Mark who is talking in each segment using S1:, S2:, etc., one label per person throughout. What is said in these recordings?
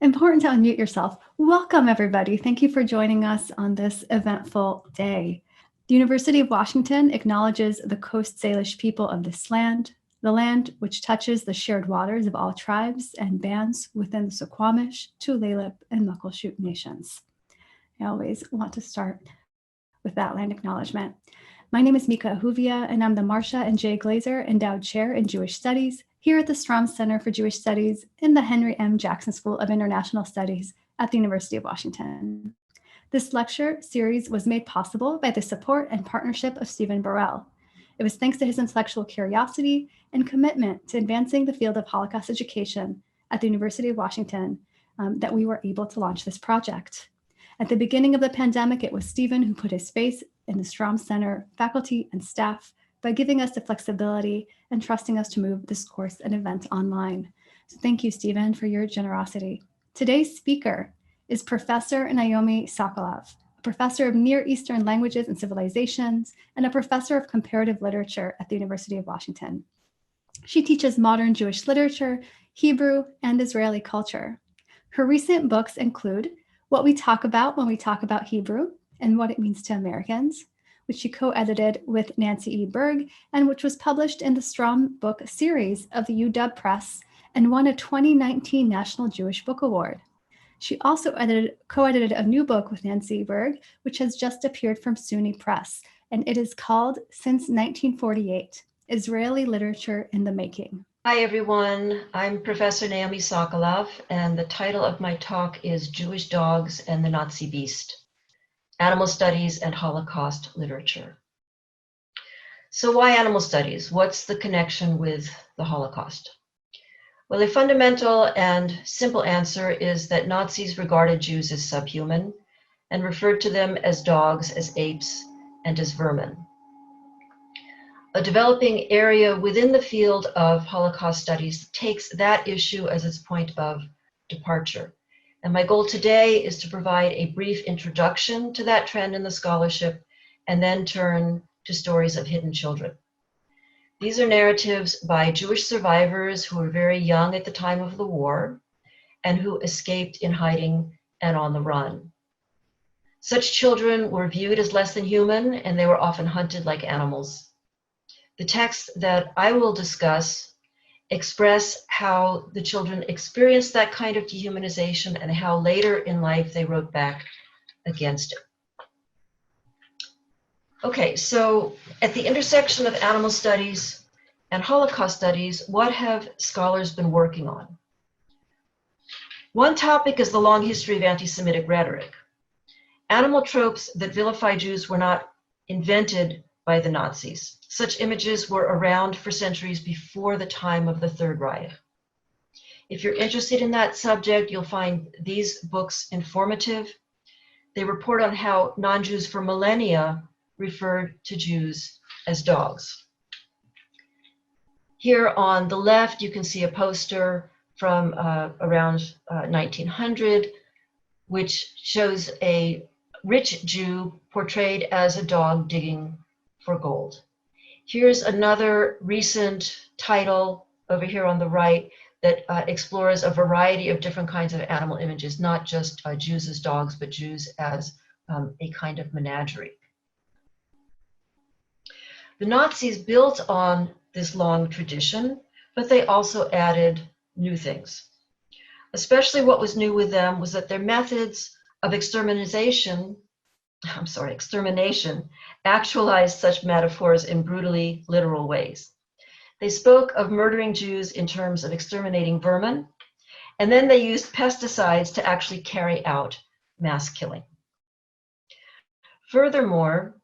S1: Important to unmute yourself. Welcome, everybody. Thank you for joining us on this eventful day. The University of Washington acknowledges the Coast Salish people of this land, the land which touches the shared waters of all tribes and bands within the Suquamish, Tulalip, and Muckleshoot nations. I always want to start with that land acknowledgement. My name is Mika Ahuvia, and I'm the Marcia and Jay Glazer Endowed Chair in Jewish Studies here at the Stroum Center for Jewish Studies in the Henry M. Jackson School of International Studies at the University of Washington. This lecture series was made possible by the support and partnership of Stephen Burrell. It was thanks to his intellectual curiosity and commitment to advancing the field of Holocaust education at the University of Washington that we were able to launch this project. At the beginning of the pandemic, it was Stephen who put his face in the Stroum Center faculty and staff by giving us the flexibility and trusting us to move this course and event online. So thank you, Stephen, for your generosity. Today's speaker is Professor Naomi Sokoloff, a professor of Near Eastern languages and civilizations, and a professor of comparative literature at the University of Washington. She teaches modern Jewish literature, Hebrew, and Israeli culture. Her recent books include What We Talk About When We Talk About Hebrew and What It Means to Americans, which she co-edited with Nancy E. Berg, and which was published in the Stroum book series of the UW Press and won a 2019 National Jewish Book Award. She also co-edited a new book with Nancy Berg, which has just appeared from SUNY Press, and it is called Since 1948, Israeli Literature in the Making.
S2: Hi, everyone. I'm Professor Naomi Sokoloff, and the title of my talk is Jewish Dogs and the Nazi Beast, Animal Studies and Holocaust Literature. So why animal studies? What's the connection with the Holocaust? Well, a fundamental and simple answer is that Nazis regarded Jews as subhuman and referred to them as dogs, as apes, and as vermin. A developing area within the field of Holocaust studies takes that issue as its point of departure. And my goal today is to provide a brief introduction to that trend in the scholarship and then turn to stories of hidden children. These are narratives by Jewish survivors who were very young at the time of the war and who escaped in hiding and on the run. Such children were viewed as less than human, and they were often hunted like animals. The texts that I will discuss express how the children experienced that kind of dehumanization and how later in life they wrote back against it. Okay, so at the intersection of animal studies and Holocaust studies, what have scholars been working on? One topic is the long history of anti-Semitic rhetoric. Animal tropes that vilify Jews were not invented by the Nazis. Such images were around for centuries before the time of the Third Reich. If you're interested in that subject, you'll find these books informative. They report on how non-Jews for millennia referred to Jews as dogs. Here on the left, you can see a poster from around 1900, which shows a rich Jew portrayed as a dog digging for gold. Here's another recent title over here on the right that explores a variety of different kinds of animal images, not just Jews as dogs, but Jews as a kind of menagerie. The Nazis built on this long tradition, but they also added new things. Especially what was new with them was that their methods of extermination actualized such metaphors in brutally literal ways. They spoke of murdering Jews in terms of exterminating vermin, and then they used pesticides to actually carry out mass killing. Furthermore,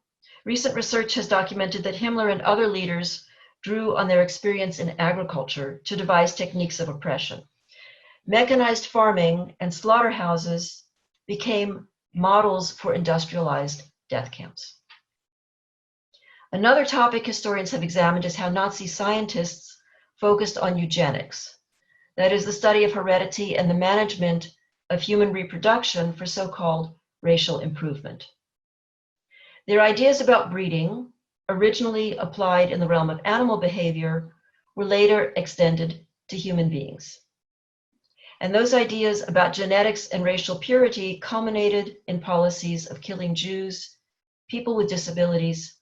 S2: recent research has documented that Himmler and other leaders drew on their experience in agriculture to devise techniques of oppression. Mechanized farming and slaughterhouses became models for industrialized death camps. Another topic historians have examined is how Nazi scientists focused on eugenics, that is, the study of heredity and the management of human reproduction for so-called racial improvement. Their ideas about breeding, originally applied in the realm of animal behavior, were later extended to human beings. And those ideas about genetics and racial purity culminated in policies of killing Jews, people with disabilities,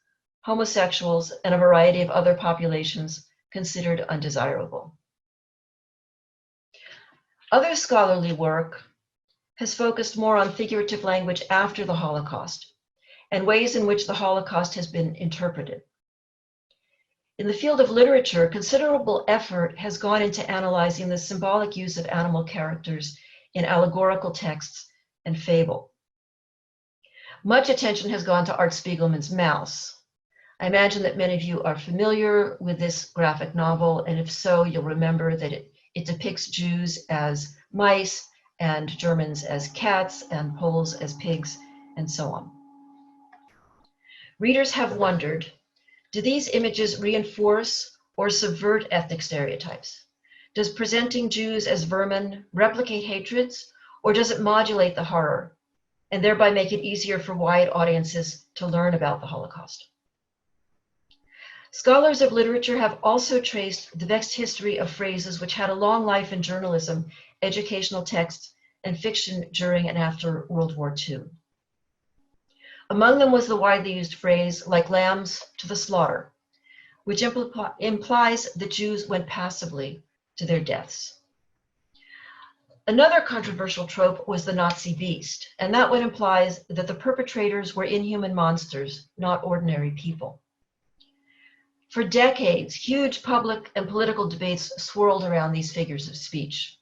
S2: homosexuals, and a variety of other populations considered undesirable. Other scholarly work has focused more on figurative language after the Holocaust and ways in which the Holocaust has been interpreted. In the field of literature, considerable effort has gone into analyzing the symbolic use of animal characters in allegorical texts and fable. Much attention has gone to Art Spiegelman's Mouse. I imagine that many of you are familiar with this graphic novel, and if so, you'll remember that it depicts Jews as mice and Germans as cats and Poles as pigs and so on. Readers have wondered, do these images reinforce or subvert ethnic stereotypes? Does presenting Jews as vermin replicate hatreds, or does it modulate the horror and thereby make it easier for wide audiences to learn about the Holocaust? Scholars of literature have also traced the vexed history of phrases which had a long life in journalism, educational texts, and fiction during and after World War II. Among them was the widely used phrase, like lambs to the slaughter, which implies that Jews went passively to their deaths. Another controversial trope was the Nazi beast, and that one implies that the perpetrators were inhuman monsters, not ordinary people. For decades, huge public and political debates swirled around these figures of speech.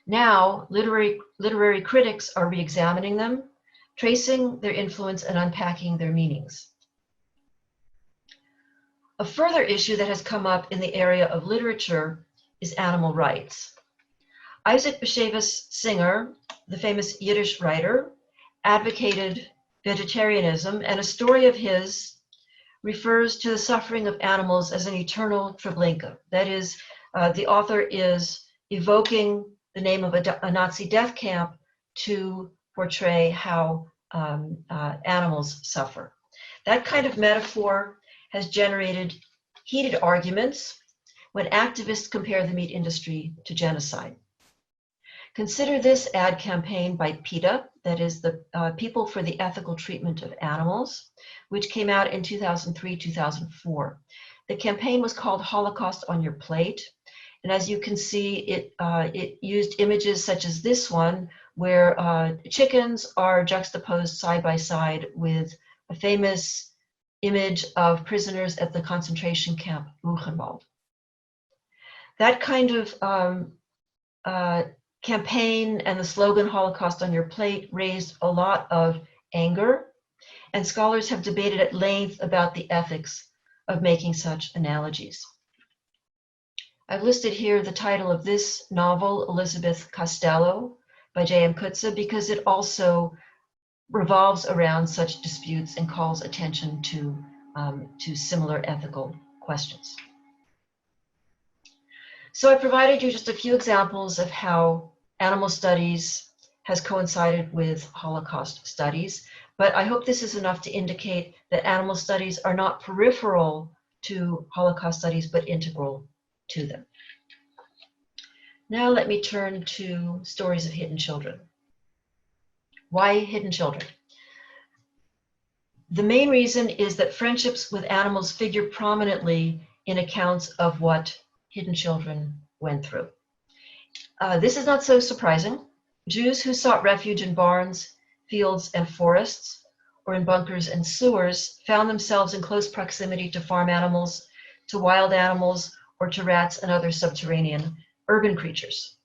S2: Now, literary critics are re-examining them, tracing their influence and unpacking their meanings. A further issue that has come up in the area of literature is animal rights. Isaac Bashevis Singer, the famous Yiddish writer, advocated vegetarianism, and a story of his refers to the suffering of animals as an eternal Treblinka. That is, the author is evoking the name of a Nazi death camp to portray how animals suffer. That kind of metaphor has generated heated arguments when activists compare the meat industry to genocide. Consider this ad campaign by PETA, that is the People for the Ethical Treatment of Animals, which came out in 2003-2004. The campaign was called Holocaust on Your Plate. And as you can see, it used images such as this one, where chickens are juxtaposed side by side with a famous image of prisoners at the concentration camp Buchenwald. That kind of campaign and the slogan Holocaust on Your Plate raised a lot of anger, and scholars have debated at length about the ethics of making such analogies. I've listed here the title of this novel, Elizabeth Costello, by J.M. Coetzee, because it also revolves around such disputes and calls attention to similar ethical questions. So I provided you just a few examples of how animal studies has coincided with Holocaust studies, but I hope this is enough to indicate that animal studies are not peripheral to Holocaust studies, but integral to them. Now let me turn to stories of hidden children. Why hidden children? The main reason is that friendships with animals figure prominently in accounts of what hidden children went through. This is not so surprising. Jews who sought refuge in barns, fields, and forests, or in bunkers and sewers, found themselves in close proximity to farm animals, to wild animals, or to rats and other subterranean urban creatures.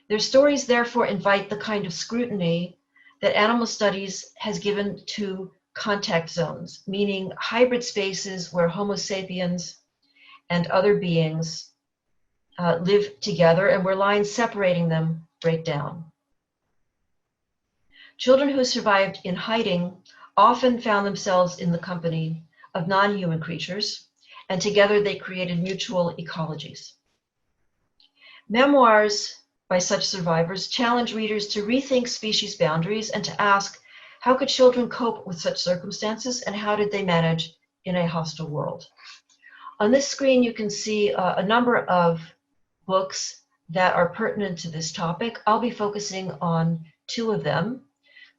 S2: Their stories therefore invite the kind of scrutiny that animal studies has given to contact zones, meaning hybrid spaces where Homo sapiens and other beings live together and where lines separating them break down. Children who survived in hiding often found themselves in the company of non-human creatures, and together they created mutual ecologies. Memoirs by such survivors challenge readers to rethink species boundaries and to ask, how could children cope with such circumstances, and how did they manage in a hostile world? On this screen, you can see a number of books that are pertinent to this topic. I'll be focusing on two of them.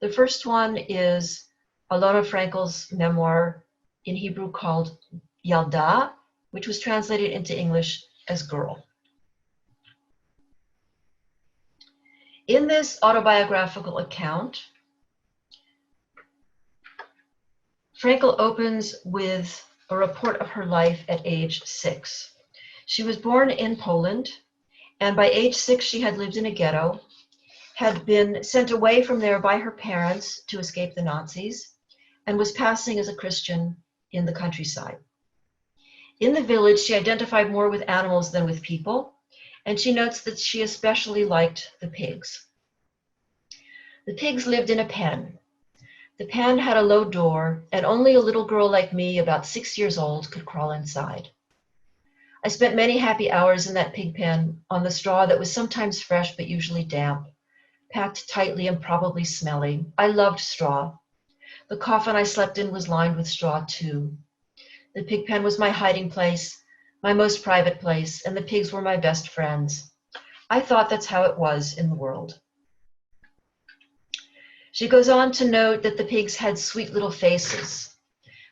S2: The first one is Alona Frankel's memoir in Hebrew called Yalda, which was translated into English as Girl. In this autobiographical account, Frankel opens with a report of her life at age 6. She was born in Poland, and by age 6 she had lived in a ghetto, had been sent away from there by her parents to escape the Nazis, and was passing as a Christian in the countryside. In the village, she identified more with animals than with people, and she notes that she especially liked the pigs. The pigs lived in a pen. The pen had a low door, and only a little girl like me, about 6 years old, could crawl inside. I spent many happy hours in that pig pen on the straw that was sometimes fresh but usually damp, packed tightly and probably smelly. I loved straw. The coffin I slept in was lined with straw too. The pig pen was my hiding place, my most private place, and the pigs were my best friends. I thought that's how it was in the world. She goes on to note that the pigs had sweet little faces,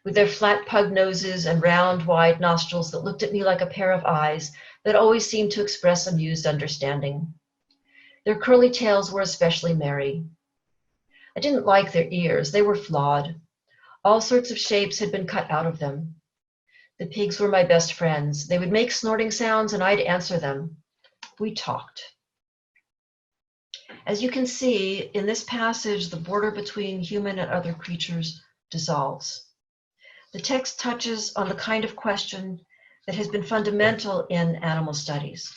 S2: with their flat pug noses and round, wide nostrils that looked at me like a pair of eyes that always seemed to express amused understanding. Their curly tails were especially merry. I didn't like their ears. They were flawed. All sorts of shapes had been cut out of them. The pigs were my best friends. They would make snorting sounds and I'd answer them. We talked. As you can see, in this passage, the border between human and other creatures dissolves. The text touches on the kind of question that has been fundamental in animal studies,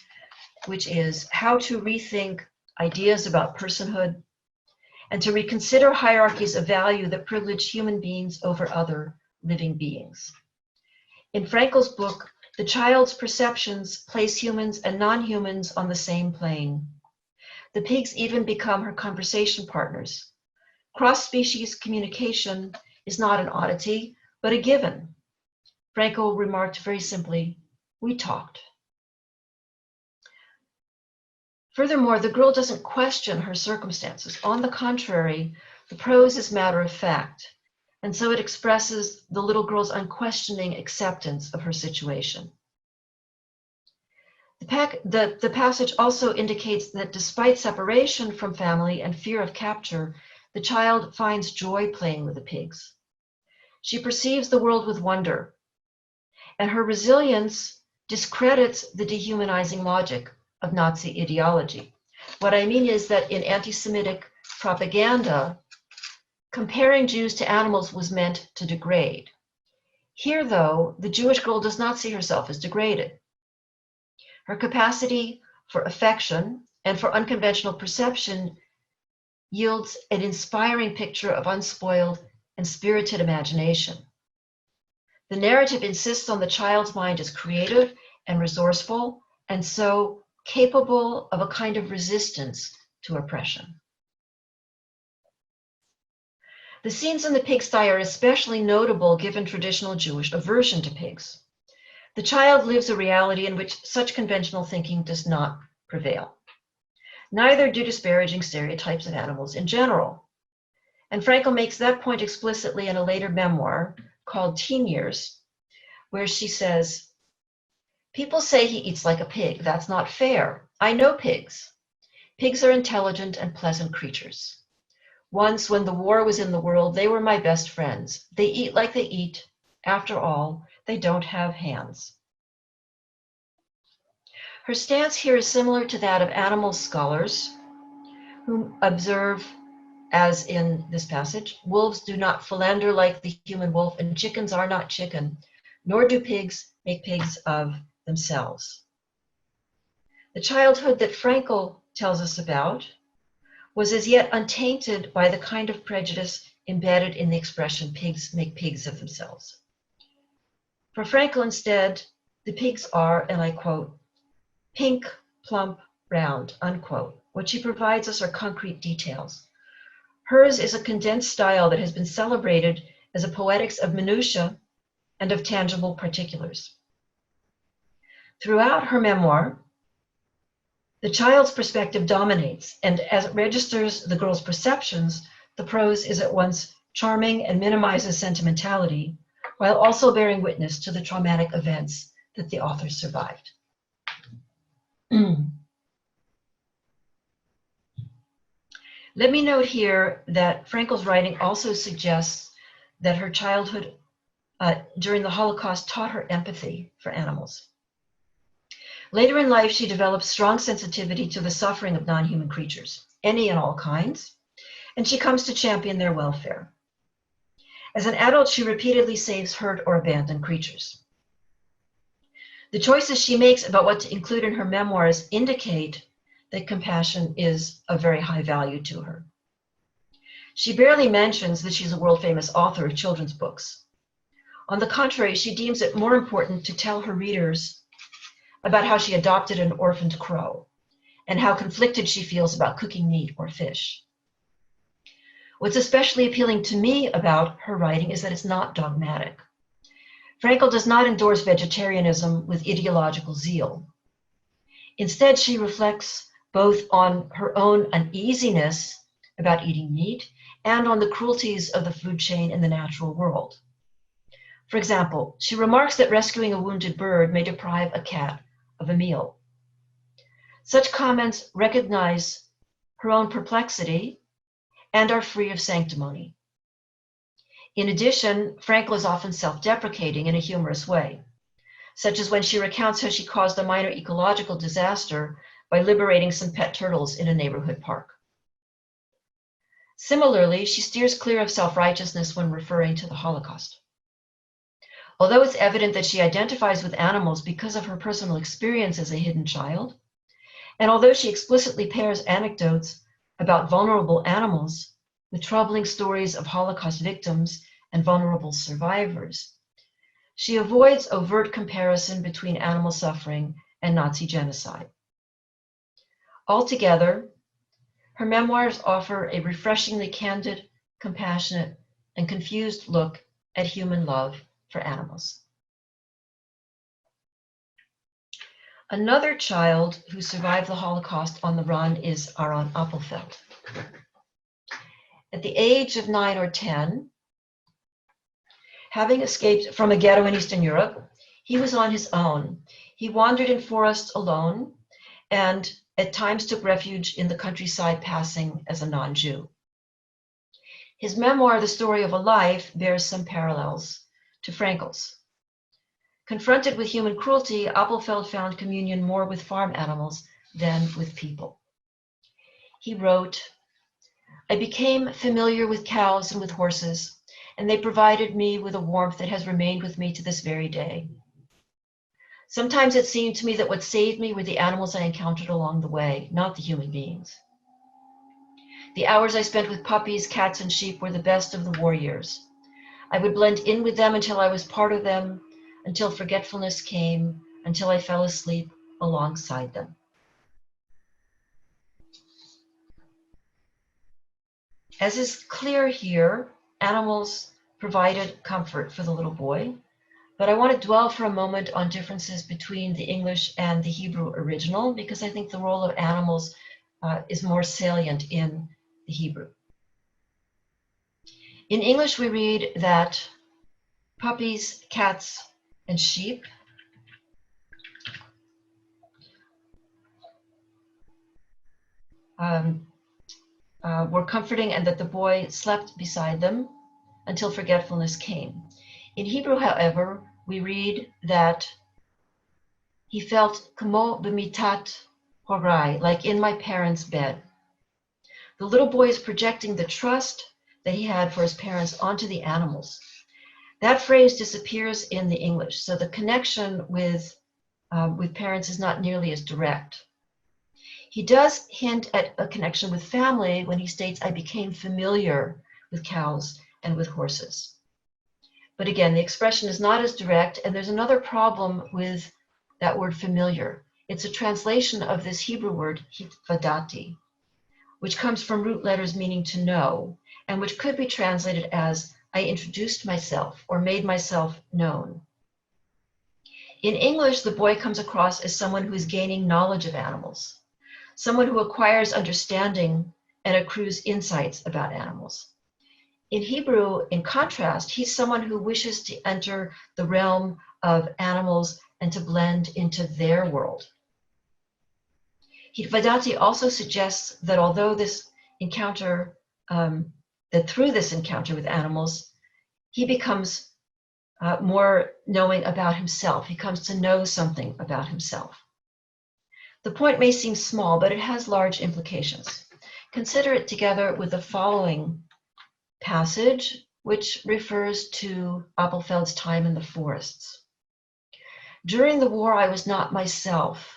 S2: which is how to rethink ideas about personhood and to reconsider hierarchies of value that privilege human beings over other living beings. In Frankel's book, the child's perceptions place humans and non-humans on the same plane. The pigs even become her conversation partners. Cross-species communication is not an oddity, but a given. Frankel remarked very simply, we talked. Furthermore, the girl doesn't question her circumstances. On the contrary, the prose is matter of fact, and so it expresses the little girl's unquestioning acceptance of her situation. The passage also indicates that despite separation from family and fear of capture, the child finds joy playing with the pigs. She perceives the world with wonder, and her resilience discredits the dehumanizing logic of Nazi ideology. What I mean is that in anti-Semitic propaganda, comparing Jews to animals was meant to degrade. Here, though, the Jewish girl does not see herself as degraded. Her capacity for affection and for unconventional perception yields an inspiring picture of unspoiled and spirited imagination. The narrative insists on the child's mind as creative and resourceful, and so capable of a kind of resistance to oppression. The scenes in the pigsty are especially notable given traditional Jewish aversion to pigs. The child lives a reality in which such conventional thinking does not prevail. Neither do disparaging stereotypes of animals in general. And Frankel makes that point explicitly in a later memoir called Teen Years, where she says, people say he eats like a pig. That's not fair. I know pigs. Pigs are intelligent and pleasant creatures. Once, when the war was in the world, they were my best friends. They eat like they eat. After all, they don't have hands. Her stance here is similar to that of animal scholars who observe, as in this passage, wolves do not philander like the human wolf, and chickens are not chicken, nor do pigs make pigs of themselves. The childhood that Frankel tells us about was as yet untainted by the kind of prejudice embedded in the expression pigs make pigs of themselves. For Frankel, instead, the pigs are, and I quote, pink, plump, round, unquote. What she provides us are concrete details. Hers is a condensed style that has been celebrated as a poetics of minutiae and of tangible particulars. Throughout her memoir, The child's perspective dominates, and as it registers the girl's perceptions, the prose is at once charming and minimizes sentimentality, while also bearing witness to the traumatic events that the author survived. Let me note here that Frankel's writing also suggests that her childhood during the Holocaust taught her empathy for animals. Later in life, she develops strong sensitivity to the suffering of non-human creatures, any and all kinds, and she comes to champion their welfare. As an adult, she repeatedly saves hurt or abandoned creatures. The choices she makes about what to include in her memoirs indicate that compassion is of very high value to her. She barely mentions that she's a world-famous author of children's books. On the contrary, she deems it more important to tell her readers about how she adopted an orphaned crow and how conflicted she feels about cooking meat or fish. What's especially appealing to me about her writing is that it's not dogmatic. Frankel does not endorse vegetarianism with ideological zeal. Instead, she reflects both on her own uneasiness about eating meat and on the cruelties of the food chain in the natural world. For example, she remarks that rescuing a wounded bird may deprive a cat of a meal. Such comments recognize her own perplexity and are free of sanctimony. In addition, Frankel is often self-deprecating in a humorous way, such as when she recounts how she caused a minor ecological disaster by liberating some pet turtles in a neighborhood park. Similarly, she steers clear of self-righteousness when referring to the Holocaust. Although it's evident that she identifies with animals because of her personal experience as a hidden child, and although she explicitly pairs anecdotes about vulnerable animals with troubling stories of Holocaust victims and vulnerable survivors, she avoids overt comparison between animal suffering and Nazi genocide. Altogether, her memoirs offer a refreshingly candid, compassionate, and confused look at human love for animals. Another child who survived the Holocaust on the run is Aharon Appelfeld. At the age of 9 or 10, having escaped from a ghetto in Eastern Europe, he was on his own. He wandered in forests alone and at times took refuge in the countryside, passing as a non-Jew. His memoir, The Story of a Life, bears some parallels to Frankel's. Confronted with human cruelty, Appelfeld found communion more with farm animals than with people. He wrote, "I became familiar with cows and with horses, and they provided me with a warmth that has remained with me to this very day. Sometimes it seemed to me that what saved me were the animals I encountered along the way, not the human beings. The hours I spent with puppies, cats, and sheep were the best of the war years. I would blend in with them until I was part of them, until forgetfulness came, until I fell asleep alongside them." As is clear here, animals provided comfort for the little boy, but I want to dwell for a moment on differences between the English and the Hebrew original, because I think the role of animals is more salient in the Hebrew. In English, we read that puppies, cats, and sheep were comforting and that the boy slept beside them until forgetfulness came. In Hebrew, however, we read that he felt kamo b'mitat horai, like in my parents' bed. The little boy is projecting the trust that he had for his parents onto the animals. That phrase disappears in the English, so the connection with parents is not nearly as direct. He does hint at a connection with family when he states, "I became familiar with cows and with horses." But again, the expression is not as direct, and there's another problem with that word familiar. It's a translation of this Hebrew word, hitvadati, which comes from root letters meaning to know, and which could be translated as, "I introduced myself" or "made myself known." In English, the boy comes across as someone who is gaining knowledge of animals, someone who acquires understanding and accrues insights about animals. In Hebrew, in contrast, he's someone who wishes to enter the realm of animals and to blend into their world. Hitvadati also suggests that although this encounter, that through this encounter with animals, he becomes more knowing about himself. He comes to know something about himself. The point may seem small, but it has large implications. Consider it together with the following passage, which refers to Appelfeld's time in the forests. During the war, I was not myself,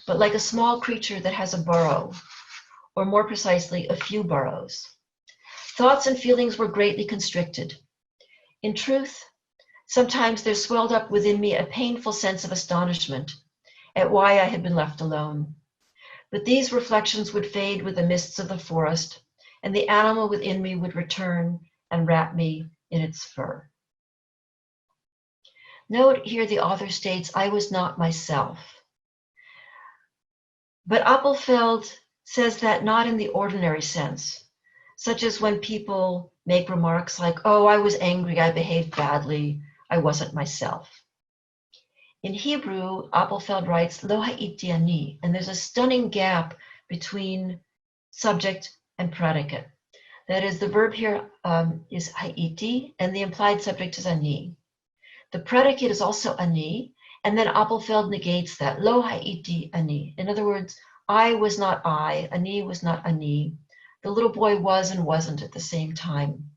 S2: but like a small creature that has a burrow, or more precisely, a few burrows. Thoughts and feelings were greatly constricted. In truth, sometimes there swelled up within me a painful sense of astonishment at why I had been left alone. But these reflections would fade with the mists of the forest, and the animal within me would return and wrap me in its fur. Note here the author states, I was not myself. But Appelfeld says that not in the ordinary sense, such as when people make remarks like, oh, I was angry, I behaved badly, I wasn't myself. In Hebrew, Appelfeld writes, lo ha'iti ani, and there's a stunning gap between subject and predicate. That is, the verb here is ha'iti, and the implied subject is ani. The predicate is also ani, and then Appelfeld negates that, lo ha'iti ani. In other words, I was not I, ani was not ani. The little boy was and wasn't at the same time.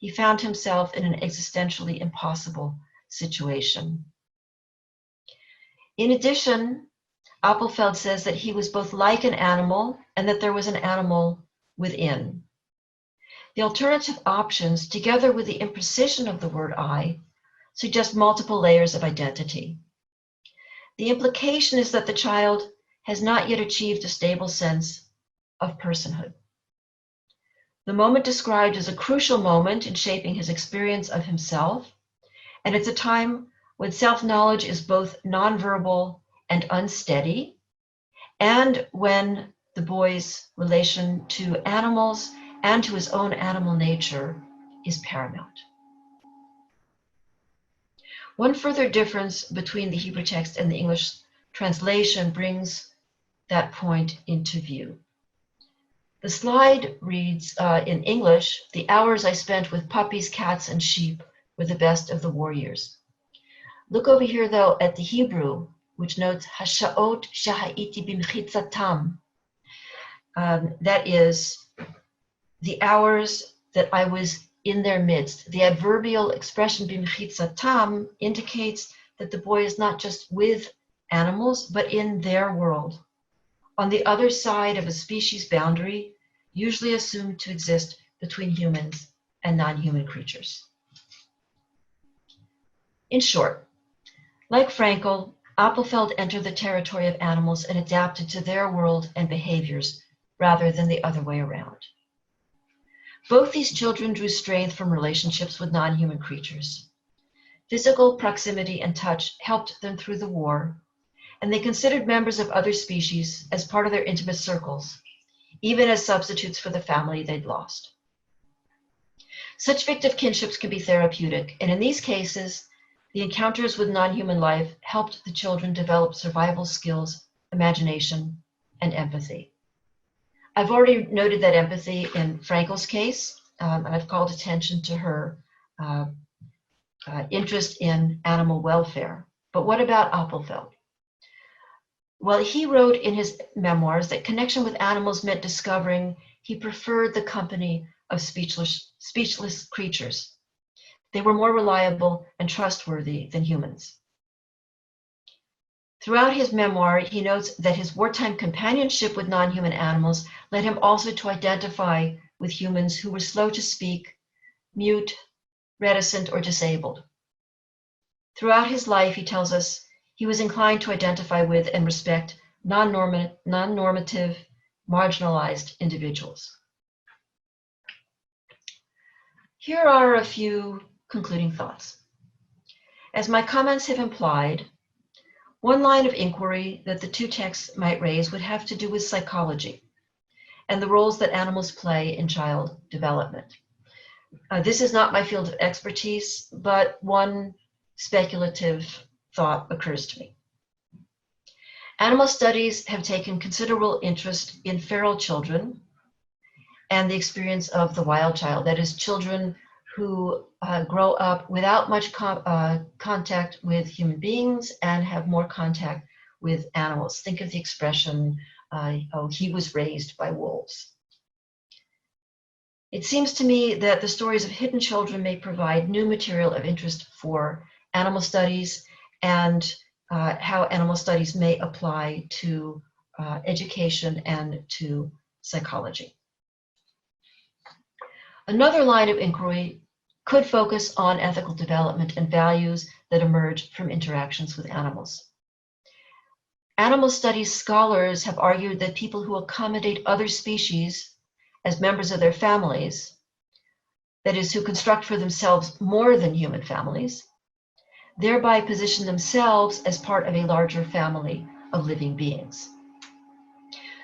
S2: He found himself in an existentially impossible situation. In addition, Appelfeld says that he was both like an animal and that there was an animal within. The alternative options, together with the imprecision of the word I, suggest multiple layers of identity. The implication is that the child has not yet achieved a stable sense of personhood. The moment described is a crucial moment in shaping his experience of himself, and it's a time when self-knowledge is both nonverbal and unsteady, and when the boy's relation to animals and to his own animal nature is paramount. One further difference between the Hebrew text and the English translation brings that point into view. The slide reads in English, the hours I spent with puppies, cats, and sheep were the best of the war years. Look over here, though, at the Hebrew, which notes Hasha'ot shaha'iti bimchitzatam. That is, the hours that I was in their midst. The adverbial expression bimchitzatam indicates that the boy is not just with animals, but in their world, on the other side of a species boundary, usually assumed to exist between humans and non-human creatures. In short, like Frankel, Appelfeld entered the territory of animals and adapted to their world and behaviors rather than the other way around. Both these children drew strength from relationships with non-human creatures. Physical proximity and touch helped them through the war, and they considered members of other species as part of their intimate circles, even as substitutes for the family they'd lost. Such fictive kinships can be therapeutic, and in these cases, the encounters with non-human life helped the children develop survival skills, imagination, and empathy. I've already noted that empathy in Frankel's case, and I've called attention to her interest in animal welfare. But what about Appelfeld? Well, he wrote in his memoirs that connection with animals meant discovering he preferred the company of speechless creatures. They were more reliable and trustworthy than humans. Throughout his memoir, he notes that his wartime companionship with non-human animals led him also to identify with humans who were slow to speak, mute, reticent, or disabled. Throughout his life, he tells us, he was inclined to identify with and respect non-normative, marginalized individuals. Here are a few concluding thoughts. As my comments have implied, One line of inquiry that the two texts might raise would have to do with psychology and the roles that animals play in child development. This is not my field of expertise, but one speculative thought occurs to me. Animal studies have taken considerable interest in feral children and the experience of the wild child, that is, children who grow up without much contact with human beings and have more contact with animals. Think of the expression, oh, he was raised by wolves. It seems to me that the stories of hidden children may provide new material of interest for animal studies and how animal studies may apply to education and to psychology. Another line of inquiry could focus on ethical development and values that emerge from interactions with animals. Animal studies scholars have argued that people who accommodate other species as members of their families, that is, who construct for themselves more than human families, thereby position themselves as part of a larger family of living beings.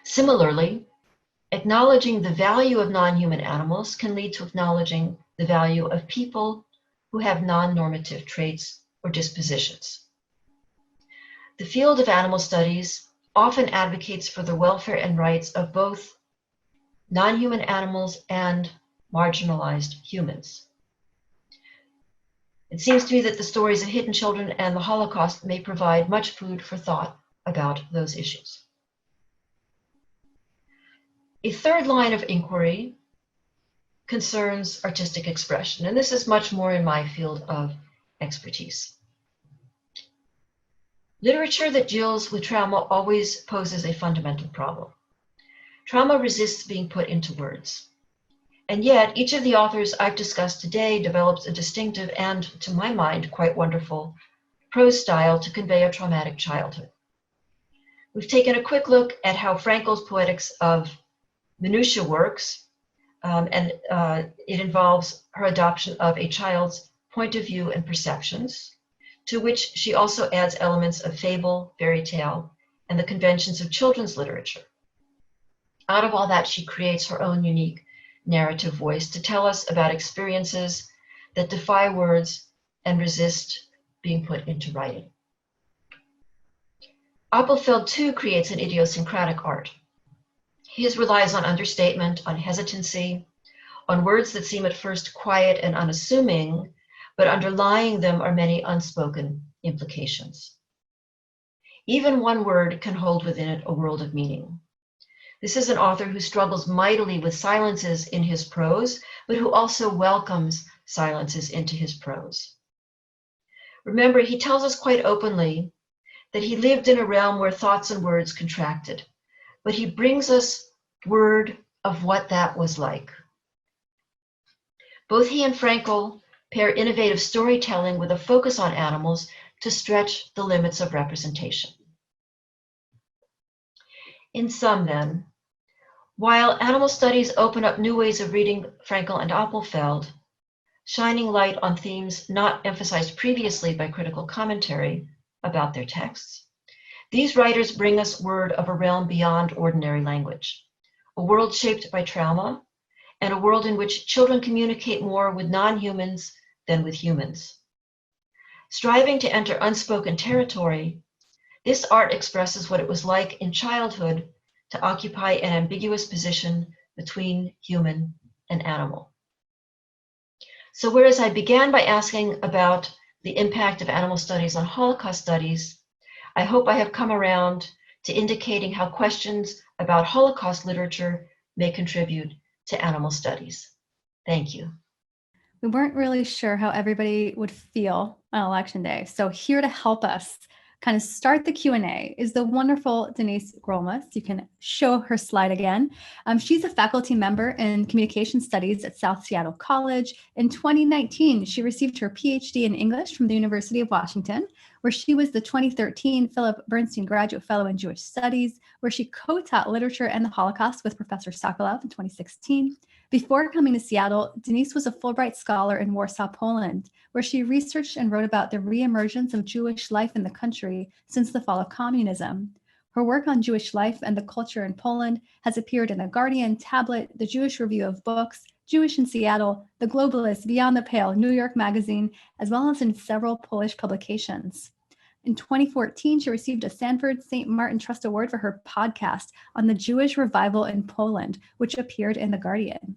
S2: Similarly, acknowledging the value of non-human animals can lead to acknowledging the value of people who have non-normative traits or dispositions. The field of animal studies often advocates for the welfare and rights of both non-human animals and marginalized humans. It seems to me that the stories of hidden children and the Holocaust may provide much food for thought about those issues. A third line of inquiry concerns artistic expression, and this is much more in my field of expertise. Literature that deals with trauma always poses a fundamental problem. Trauma resists being put into words. And yet, each of the authors I've discussed today develops a distinctive and, to my mind, quite wonderful prose style to convey a traumatic childhood. We've taken a quick look at how Frankel's poetics of minutia works, and it involves her adoption of a child's point of view and perceptions, to which she also adds elements of fable, fairy tale, and the conventions of children's literature. Out of all that, she creates her own unique narrative voice to tell us about experiences that defy words and resist being put into writing. Appelfeld too creates an idiosyncratic art. His relies on understatement, on hesitancy, on words that seem at first quiet and unassuming, but underlying them are many unspoken implications. Even one word can hold within it a world of meaning. This is an author who struggles mightily with silences in his prose, but who also welcomes silences into his prose. Remember, he tells us quite openly that he lived in a realm where thoughts and words contracted, but he brings us word of what that was like. Both he and Frankel pair innovative storytelling with a focus on animals to stretch the limits of representation. In sum, then, while animal studies open up new ways of reading Frankel and Appelfeld, shining light on themes not emphasized previously by critical commentary about their texts, these writers bring us word of a realm beyond ordinary language, a world shaped by trauma, and a world in which children communicate more with non-humans than with humans. Striving to enter unspoken territory, this art expresses what it was like in childhood to occupy an ambiguous position between human and animal. So whereas I began by asking about the impact of animal studies on Holocaust studies, I hope I have come around to indicating how questions about Holocaust literature may contribute to animal studies. Thank you.
S1: We weren't really sure how everybody would feel on Election Day. So here to help us kind of start the Q&A is the wonderful Denise Grolmus. You can show her slide again. She's a faculty member in communication studies at South Seattle College. In 2019, she received her PhD in English from the University of Washington where she was the 2013 Philip Bernstein Graduate Fellow in Jewish Studies, where she co-taught literature and the Holocaust with Professor Sokoloff in 2016. Before coming to Seattle, Denise was a Fulbright Scholar in Warsaw, Poland, where she researched and wrote about the reemergence of Jewish life in the country since the fall of communism. Her work on Jewish life and the culture in Poland has appeared in The Guardian, Tablet, the Jewish Review of Books, Jewish in Seattle, The Globalist, Beyond the Pale, New York Magazine, as well as in several Polish publications. In 2014, she received a Sanford St. Martin Trust Award for her podcast on the Jewish revival in Poland, which appeared in The Guardian.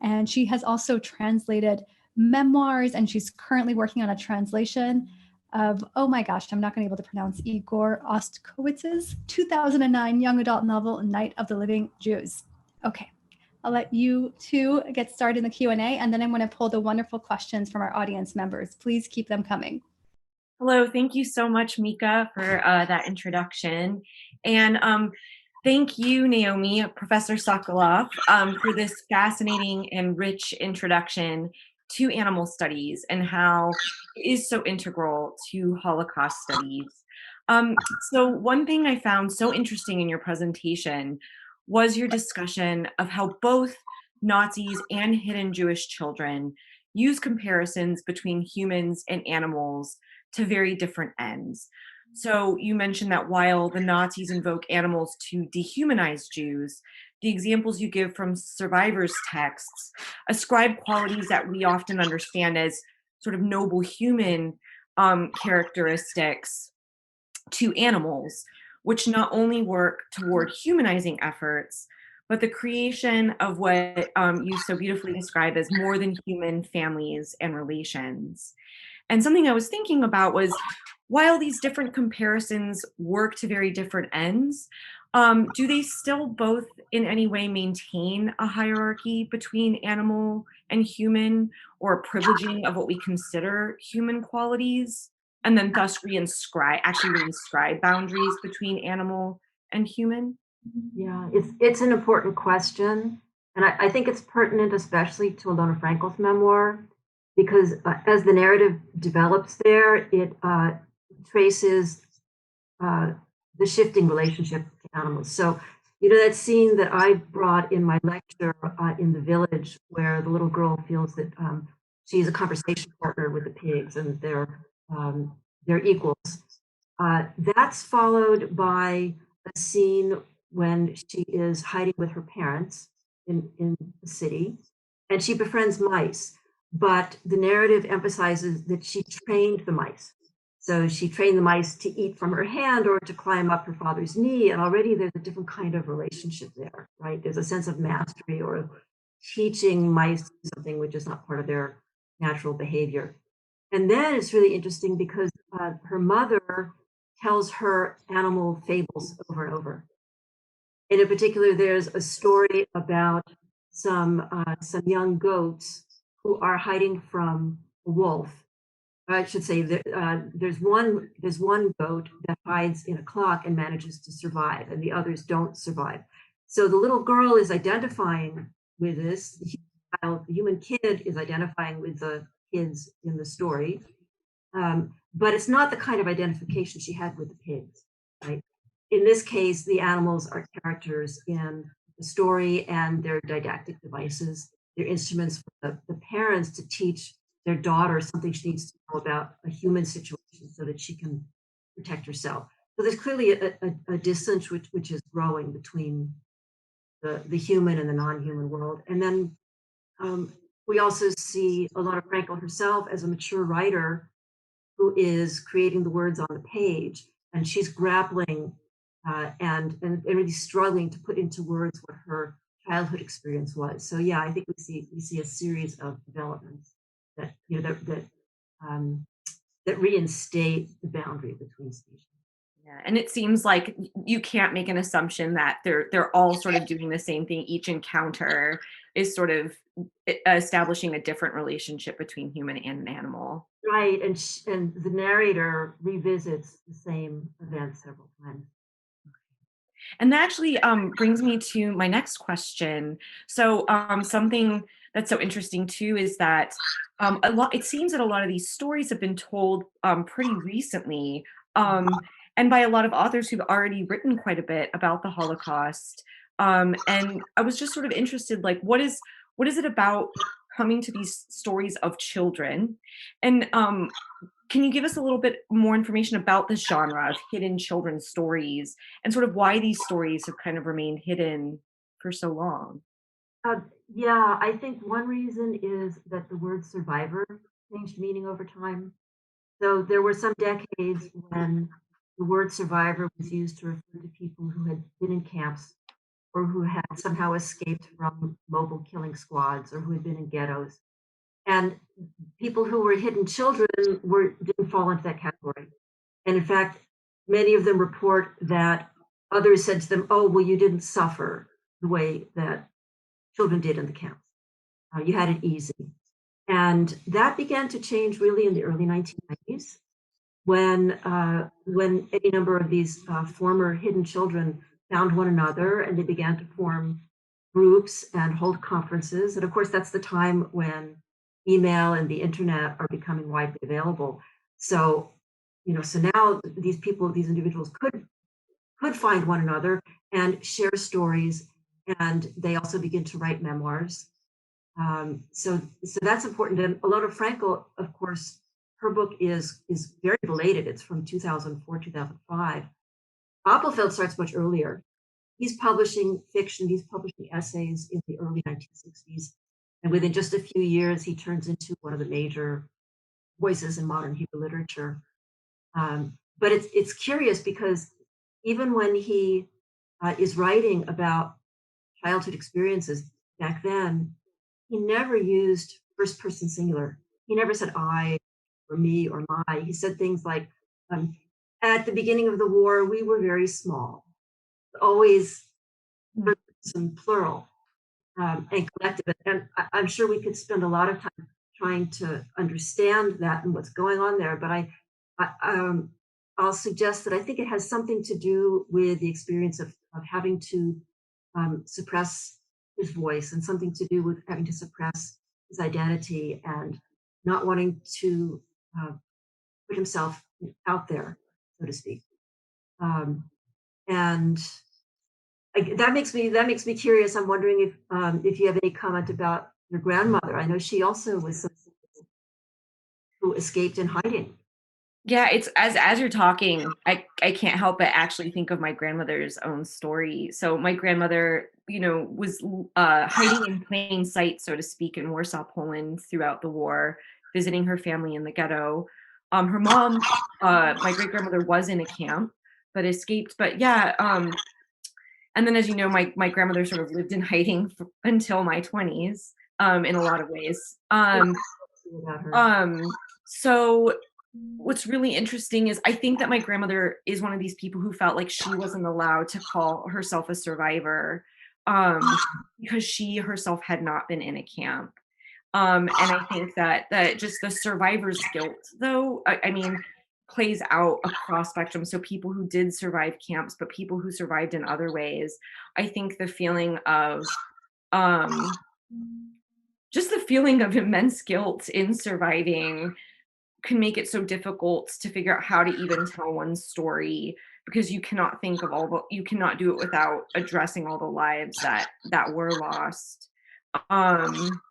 S1: And she has also translated memoirs, and she's currently working on a translation of, oh my gosh, I'm not going to be able to pronounce, Igor Ostkowitz's 2009 young adult novel, Night of the Living Jews. Okay, I'll let you two get started in the Q&A, and then I'm going to pull the wonderful questions from our audience members. Please keep them coming.
S3: Hello, thank you so much, Mika, for that introduction. And thank you, Naomi, Professor Sokoloff, for this fascinating and rich introduction to animal studies and how it is so integral to Holocaust studies. So one thing I found so interesting in your presentation was your discussion of how both Nazis and hidden Jewish children use comparisons between humans and animals to very different ends. So you mentioned that while the Nazis invoke animals to dehumanize Jews, the examples you give from survivors' texts ascribe qualities that we often understand as sort of noble human characteristics to animals, which not only work toward humanizing efforts, but the creation of what you so beautifully describe as more than human families and relations. And something I was thinking about was, while these different comparisons work to very different ends, do they still both in any way maintain a hierarchy between animal and human, or a privileging of what we consider human qualities, and then thus reinscribe boundaries between animal and human?
S4: Yeah, it's an important question, and I think it's pertinent, especially to Alona Frankel's memoir, because as the narrative develops there, it traces the shifting relationship to animals. So, that scene that I brought in my lecture in the village, where the little girl feels that she's a conversation partner with the pigs and they're equals. That's followed by a scene when she is hiding with her parents in the city, and she befriends mice. But the narrative emphasizes that she trained the mice. So she trained the mice to eat from her hand or to climb up her father's knee. And already there's a different kind of relationship there, right? There's a sense of mastery or teaching mice something which is not part of their natural behavior. And then it's really interesting because her mother tells her animal fables over and over. And in particular, there's a story about some young goats who are hiding from a wolf. I should say that there's one goat that hides in a clock and manages to survive, and the others don't survive. So the little girl is identifying with this. The human kid is identifying with the kids in the story, but it's not the kind of identification she had with the pigs, right? In this case, the animals are characters in the story, and they're didactic devices. They're instruments for the parents to teach their daughter something she needs to know about a human situation so that she can protect herself. So there's clearly a distance which is growing between the human and the non-human world. And then we also see Alona Frankel herself as a mature writer who is creating the words on the page, and she's grappling and really struggling to put into words what her childhood experience was. So yeah, I think we see a series of developments that that reinstate the boundary between species.
S3: Yeah, and it seems like you can't make an assumption that they're all sort of doing the same thing. Each encounter is sort of establishing a different relationship between human and an animal.
S4: Right, and the narrator revisits the same event several times.
S3: And that actually brings me to my next question. So something that's so interesting too is that it seems that a lot of these stories have been told pretty recently, and by a lot of authors who've already written quite a bit about the Holocaust. And I was just sort of interested, like, what is it about coming to these stories of children? And can you give us a little bit more information about this genre of hidden children's stories and sort of why these stories have kind of remained hidden for so long?
S4: Uh, yeah, I think one reason is that the word survivor changed meaning over time. So there were some decades when the word survivor was used to refer to people who had been in camps or who had somehow escaped from mobile killing squads or who had been in ghettos. And people who were hidden children didn't fall into that category. And in fact, many of them report that others said to them, "Oh, well, you didn't suffer the way that children did in the camps. You had it easy." And that began to change really in the early 1990s when any number of these former hidden children found one another and they began to form groups and hold conferences. And of course, that's the time when email and the internet are becoming widely available. So, so now these people, these individuals could find one another and share stories, and they also begin to write memoirs. So that's important. And Alona Frankel, of course, her book is very belated. It's from 2004, 2005. Appelfeld starts much earlier. He's publishing fiction. He's publishing essays in the early 1960s, and within just a few years, he turns into one of the major voices in modern Hebrew literature. But it's curious because even when he is writing about childhood experiences back then, he never used first person singular. He never said I or me or my. He said things like, um, at the beginning of the war, we were very small, always
S3: Mm.
S4: person plural and collective. And I'm sure we could spend a lot of time trying to understand that and what's going on there. But I I'll suggest that I think it has something to do with the experience of having to suppress his voice and something to do with having to suppress his identity and not wanting to uh, put himself out there, so to speak. Um, and that makes me curious. I'm wondering if you have any comment about your grandmother. I know she also was someone who escaped in hiding.
S3: Yeah, it's as you're talking, I can't help but actually think of my grandmother's own story. So my grandmother, was hiding in plain sight, so to speak, in Warsaw, Poland throughout the war, visiting her family in the ghetto. Her mom, my great grandmother, was in a camp but escaped. But yeah, and then as you know, my grandmother sort of lived in hiding until my 20s, in a lot of ways.
S4: Yeah, about her.
S3: So what's really interesting is I think that my grandmother is one of these people who felt like she wasn't allowed to call herself a survivor, because she herself had not been in a camp. And I think that just the survivor's guilt, though, I mean, plays out across spectrum. So people who did survive camps, but people who survived in other ways. I think the feeling of um, just the feeling of immense guilt in surviving can make it so difficult to figure out how to even tell one's story, because you cannot think of you cannot do it without addressing all the lives that were lost. Um,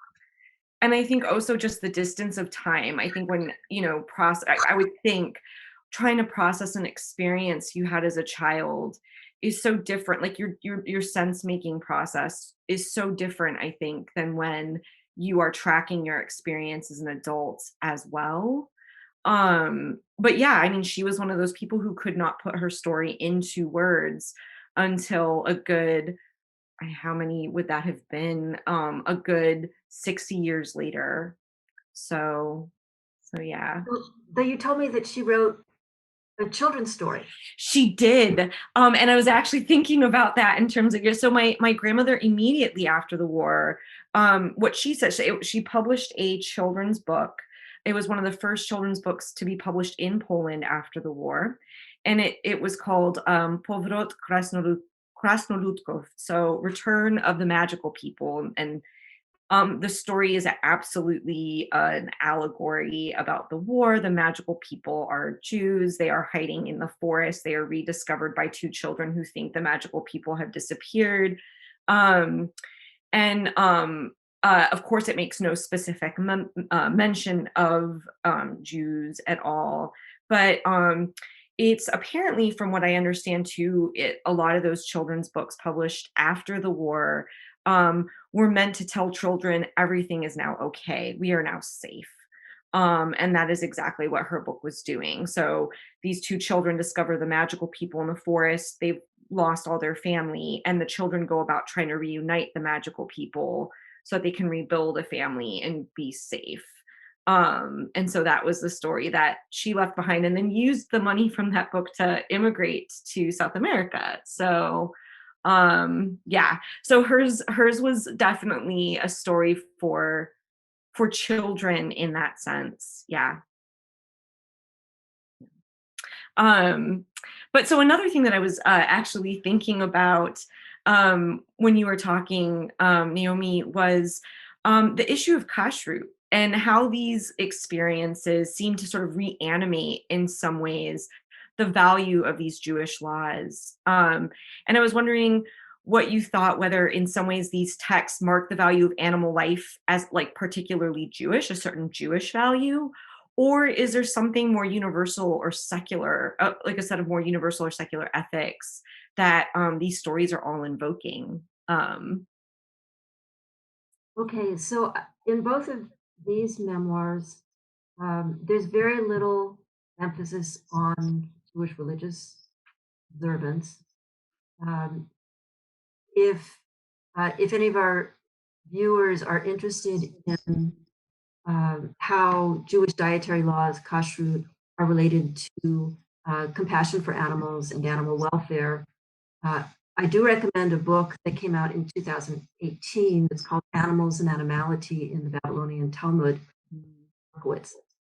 S3: and I think also just the distance of time. I think when, I would think trying to process an experience you had as a child is so different. Like your sense making process is so different, I think, than when you are tracking your experience as an adult as well. But yeah, I mean, she was one of those people who could not put her story into words until a good, how many would that have been? A good 60 years later. So, so yeah.
S4: Though you told me that she wrote a children's story.
S3: She did. And I was actually thinking about that in terms of so my grandmother immediately after the war, what she said, she published a children's book. It was one of the first children's books to be published in Poland after the war. And it was called Powrót Krasnoludkov, so Return of the Magical People. And the story is absolutely an allegory about the war. The magical people are Jews. They are hiding in the forest. They are rediscovered by two children who think the magical people have disappeared. Um, and of course, it makes no specific mention of Jews at all. But it's apparently, from what I understand too, a lot of those children's books published after the war were meant to tell children everything is now okay. We are now safe. And that is exactly what her book was doing. So these two children discover the magical people in the forest. They've lost all their family, and the children go about trying to reunite the magical people so that they can rebuild a family and be safe. And so that was the story that she left behind, and then used the money from that book to immigrate to South America. So yeah, so hers was definitely a story for children in that sense. Yeah. Um, but so another thing that I was actually thinking about when you were talking, Naomi, was the issue of kashrut and how these experiences seem to sort of reanimate in some ways the value of these Jewish laws. And I was wondering what you thought, whether in some ways these texts mark the value of animal life as like particularly Jewish, a certain Jewish value, or is there something more universal or secular, like a set of more universal or secular ethics that these stories are all invoking?
S4: Okay, so in both of these memoirs, there's very little emphasis on Jewish religious observance. Um, if if any of our viewers are interested in how Jewish dietary laws, kashrut, are related to compassion for animals and animal welfare, uh, I do recommend a book that came out in 2018. It's called Animals and Animality in the Babylonian Talmud.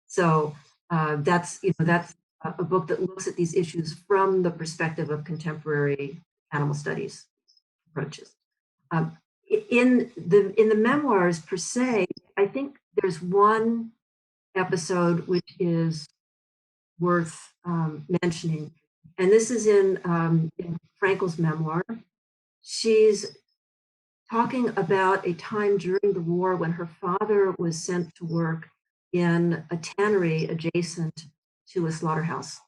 S4: So that's a book that looks at these issues from the perspective of contemporary animal studies approaches. Um, in the memoirs per se, I think there's one episode which is worth mentioning, and this is in Frankel's memoir. She's talking about a time during the war when her father was sent to work in a tannery adjacent to a slaughterhouse.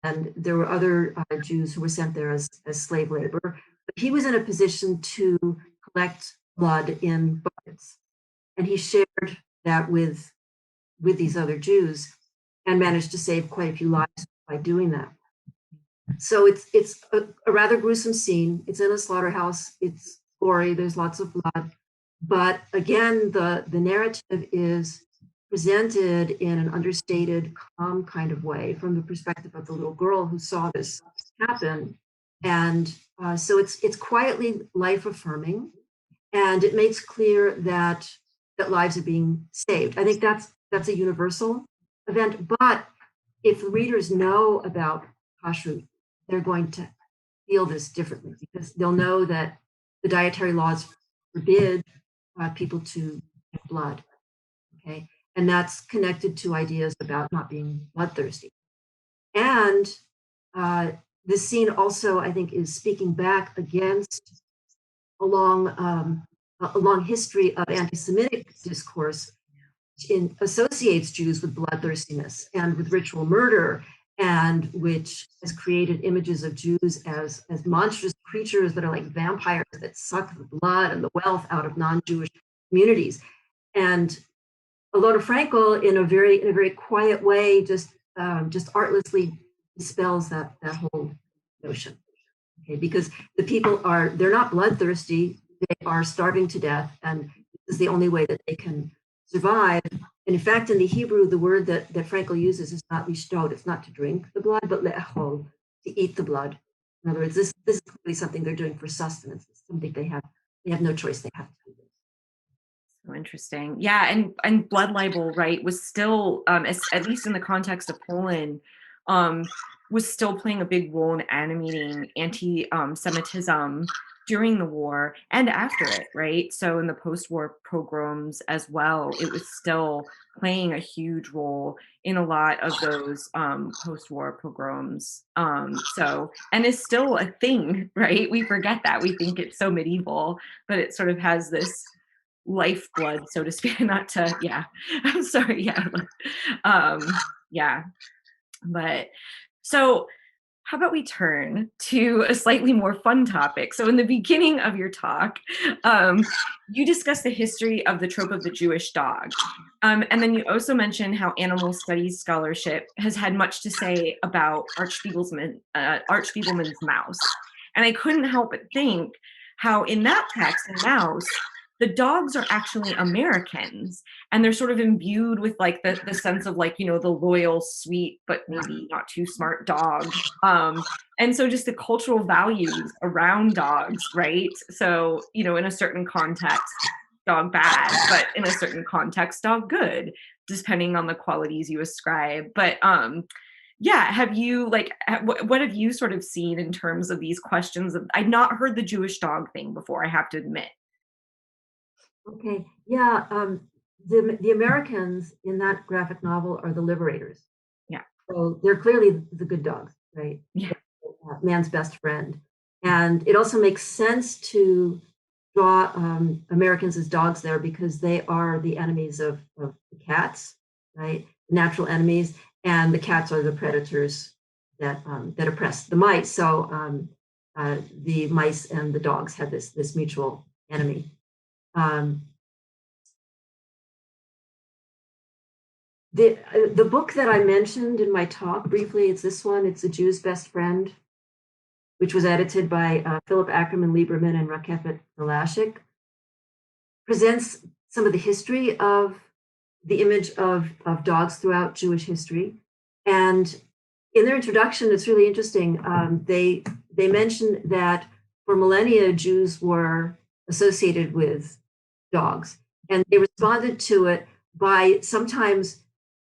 S4: And there were other Jews who were sent there as slave labor. But he was in a position to collect blood in buckets. And he shared that with these other Jews and managed to save quite a few lives by doing that. So it's a rather gruesome scene. It's in a slaughterhouse. It's gory. There's lots of blood. But again, the narrative is presented in an understated, calm kind of way from the perspective of the little girl who saw this happen. And so it's quietly life affirming, and it makes clear that lives are being saved. I think that's a universal event. But if the readers know about kashrut, they're going to feel this differently because they'll know that the dietary laws forbid people to get blood. Okay, and that's connected to ideas about not being bloodthirsty. And this scene also, I think, is speaking back against a long history of anti-Semitic discourse associates Jews with bloodthirstiness and with ritual murder, and which has created images of Jews as monstrous creatures that are like vampires that suck the blood and the wealth out of non-Jewish communities. And Alona Frankel, in a very quiet way, just artlessly dispels that whole notion. Okay, because the people they're not bloodthirsty; they are starving to death, and this is the only way that they can survive. And in fact, in the Hebrew, the word that Frankel uses is not lishtod; it's not to drink the blood, but le'achol, to eat the blood. In other words, this is clearly something they're doing for sustenance. It's something they have no choice; they have to do this.
S3: So interesting. Yeah, and blood libel, right, was still, at least in the context of Poland, was still playing a big role in animating anti-Semitism during the war and after it, right? So in the post-war pogroms as well, it was still playing a huge role in a lot of those post-war pogroms. So, and it's still a thing, right? We forget that. We think it's so medieval, but it sort of has this lifeblood, so to speak, not to, yeah, I'm sorry, yeah. Um, yeah, but so how about we turn to a slightly more fun topic? So in the beginning of your talk, you discussed the history of the trope of the Jewish dog. And then you also mentioned how animal studies scholarship has had much to say about Arch-Spiegelman's mouse. And I couldn't help but think how in that text, in Mouse, the dogs are actually Americans, and they're sort of imbued with like the sense of like, you know, the loyal, sweet, but maybe not too smart dog. And so just the cultural values around dogs, right? So, you know, in a certain context, dog bad, but in a certain context, dog good, depending on the qualities you ascribe. But yeah, have you like, what have you sort of seen in terms of these questions? I'd not heard the Jewish dog thing before, I have to admit.
S4: Okay, yeah, the Americans in that graphic novel are the liberators.
S3: Yeah.
S4: So they're clearly the good dogs, right?
S3: Yeah.
S4: Man's best friend. And it also makes sense to draw Americans as dogs there because they are the enemies of the cats, right? Natural enemies, and the cats are the predators that that oppress the mice. So the mice and the dogs have this mutual enemy. Um, the book that I mentioned in my talk briefly, it's this one. It's The Jew's Best Friend, which was edited by Philip Ackerman Lieberman and Rakefet Velashik, presents some of the history of the image of dogs throughout Jewish history. And in their introduction, it's really interesting. They mention that for millennia, Jews were associated with dogs, and they responded to it by sometimes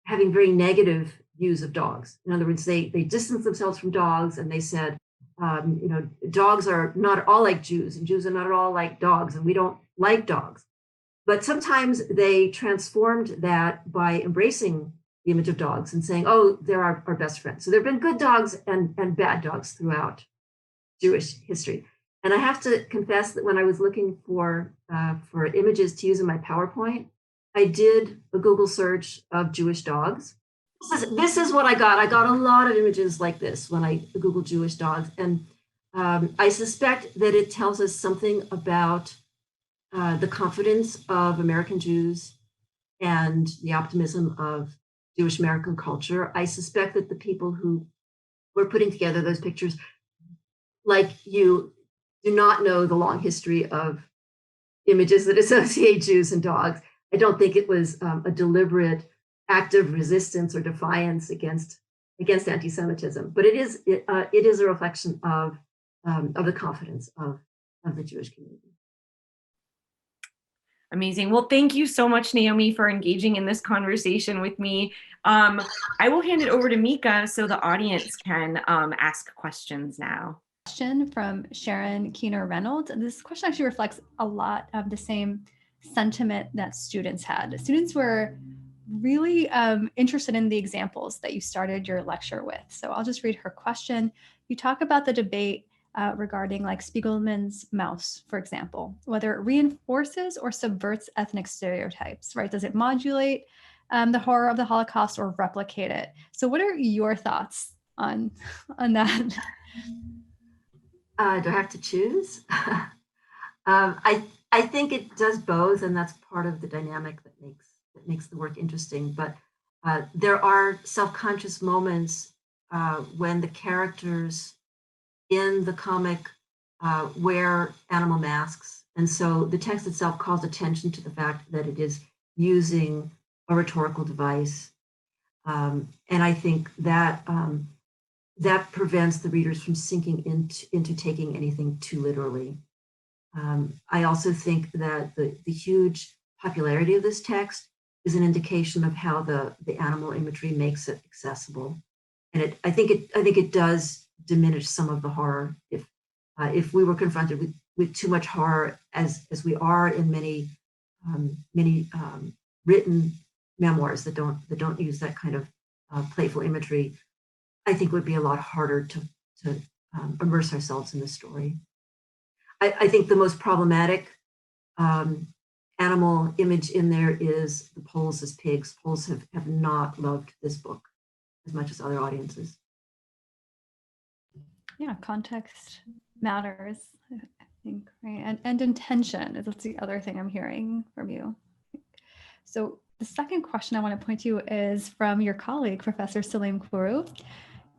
S4: having very negative views of dogs. In other words, they distanced themselves from dogs, and they said, you know, dogs are not at all like Jews, and Jews are not at all like dogs, and we don't like dogs. But sometimes they transformed that by embracing the image of dogs and saying, oh, they're our best friends. So there have been good dogs and bad dogs throughout Jewish history. And I have to confess that when I was looking for images to use in my PowerPoint, I did a Google search of Jewish dogs. This is what I got. I got a lot of images like this when I Googled Jewish dogs. And I suspect that it tells us something about the confidence of American Jews and the optimism of Jewish American culture. I suspect that the people who were putting together those pictures, like you, do not know the long history of images that associate Jews and dogs. I don't think it was a deliberate act of resistance or defiance against anti-Semitism, but it is a reflection of the confidence of the Jewish community.
S3: Amazing. Well, thank you so much, Naomi, for engaging in this conversation with me. I will hand it over to Mika so the audience can ask questions now.
S1: Question from Sharon Keener Reynolds. And this question actually reflects a lot of the same sentiment that students had. Students were really interested in the examples that you started your lecture with. So I'll just read her question. You talk about the debate regarding like Spiegelman's mouse, for example, whether it reinforces or subverts ethnic stereotypes, right? Does it modulate the horror of the Holocaust or replicate it? So what are your thoughts on that?
S4: Do I have to choose? I think it does both, and that's part of the dynamic that makes the work interesting. But there are self-conscious moments when the characters in the comic wear animal masks, and so the text itself calls attention to the fact that it is using a rhetorical device, and I think that that prevents the readers from sinking into taking anything too literally. I also think that the huge popularity of this text is an indication of how the animal imagery makes it accessible. And I think it does diminish some of the horror if we were confronted with too much horror as we are in many written memoirs that don't use that kind of playful imagery. I think it would be a lot harder to immerse ourselves in the story. I think the most problematic animal image in there is the Poles as pigs. Poles have not loved this book as much as other audiences.
S1: Yeah, context matters, I think, right? And intention, that's the other thing I'm hearing from you. So the second question I want to point to is from your colleague, Professor Salim Kourou.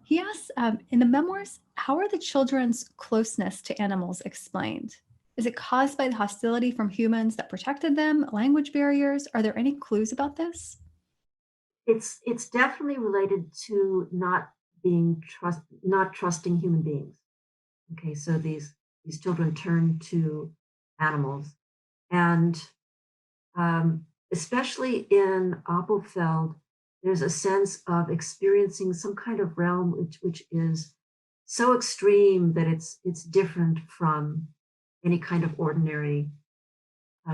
S1: He asks, in the memoirs, how are the children's closeness to animals explained? Is it caused by the hostility from humans that protected them, language barriers? Are there any clues about this?
S4: It's definitely related to not trusting human beings. Okay, so these children turn to animals, and especially in Appelfeld, there's a sense of experiencing some kind of realm which is so extreme that it's different from any kind of ordinary